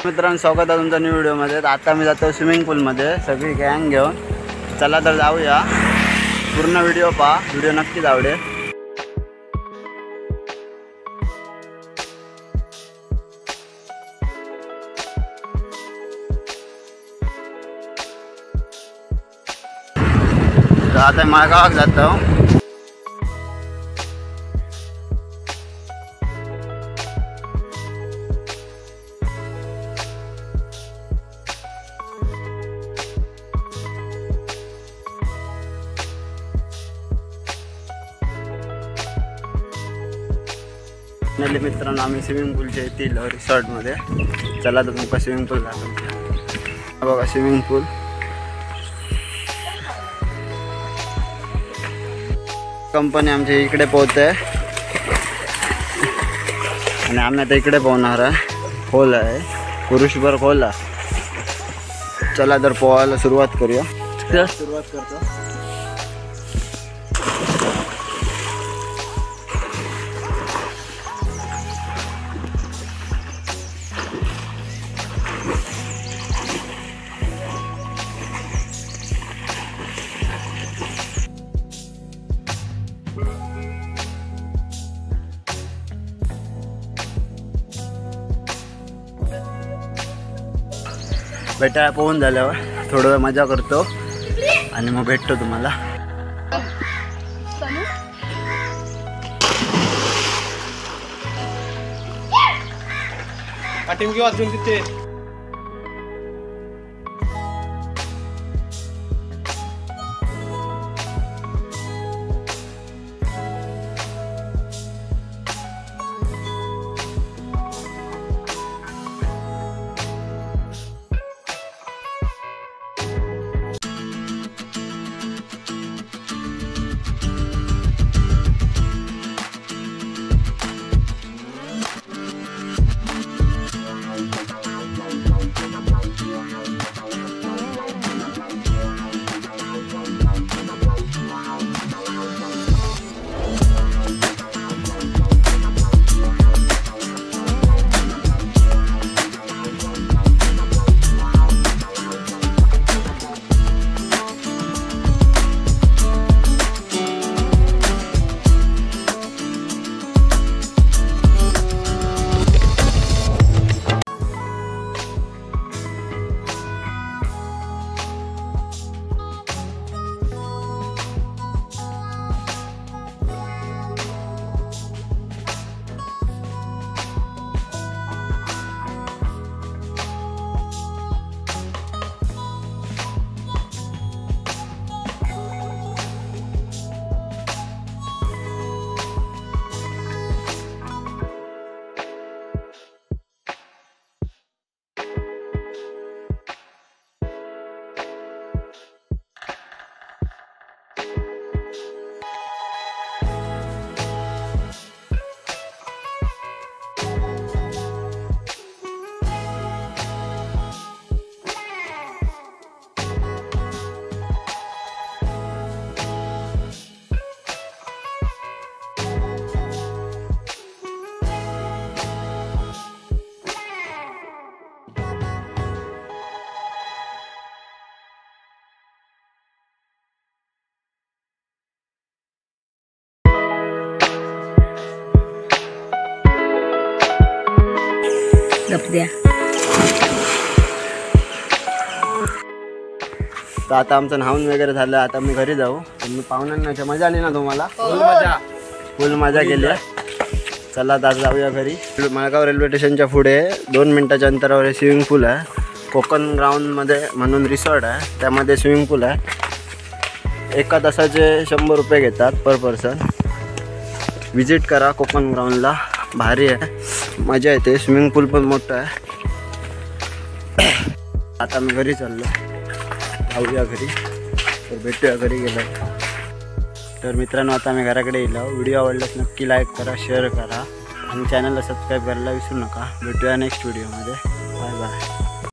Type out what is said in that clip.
मित्रांनो स्वागत आहे तुमच्या न्यू व्हिडिओमध्ये। आता मी जातो स्विमिंग पूलमध्ये सगळी गँग घेऊन। चला तर जाऊया, पूर्ण व्हिडिओ पहा, व्हिडिओ नक्कीच आवडेल। आता माळगावाक जातो। मित्रांनो आम्ही स्विमिंग पूलच्या येथील रिसॉर्टमध्ये। चला तर तुमका स्विमिंग पूल दाखवतो। बघा स्विमिंग पूल, कंपनी आमच्या इकडे पोहते आणि आम्ही आता इकडे पोहणार आहे। खोल आहे, पुरुषभर खोल आहे। चला तर पोहायला सुरुवात करूया। सुरुवात करतो। बेटा पोहून झाल्यावर थोडं वेळ मजा करतो आणि मग भेटतो तुम्हाला। पाठीम घेऊ अजून तिथे। तर आता आमचं न्हावून वगैरे झालं। आता मी घरी जाऊ। मी पाहुण्यांना मजा आली ना तुम्हाला? फुल मजा केली। चला आता जाऊया घरी। माळगाव रेल्वे स्टेशनच्या पुढे 2 मिनिटाच्या अंतरावर स्विमिंग पूल आहे। कोकण ग्राउंडमध्ये म्हणून रिसॉर्ट आहे, त्यामध्ये स्विमिंग पूल आहे। एका तासाचे 100 रुपये घेतात पर पर्सन। विजिट करा कोकण ग्राउंडला, भारी आहे, मजा येते। स्विमिंग पूल पण मोठं आहे। आता मी घरी चाललो, जाऊया घरी, तर भेटूया घरी गेलो। तर मित्रांनो आता मी घराकडे येलो। व्हिडिओ आवडल्यास नक्की लाईक करा, शेअर करा आणि चॅनलला सबस्क्राईब करायला विसरू नका। भेटूया नेक्स्ट व्हिडिओमध्ये। Bye bye.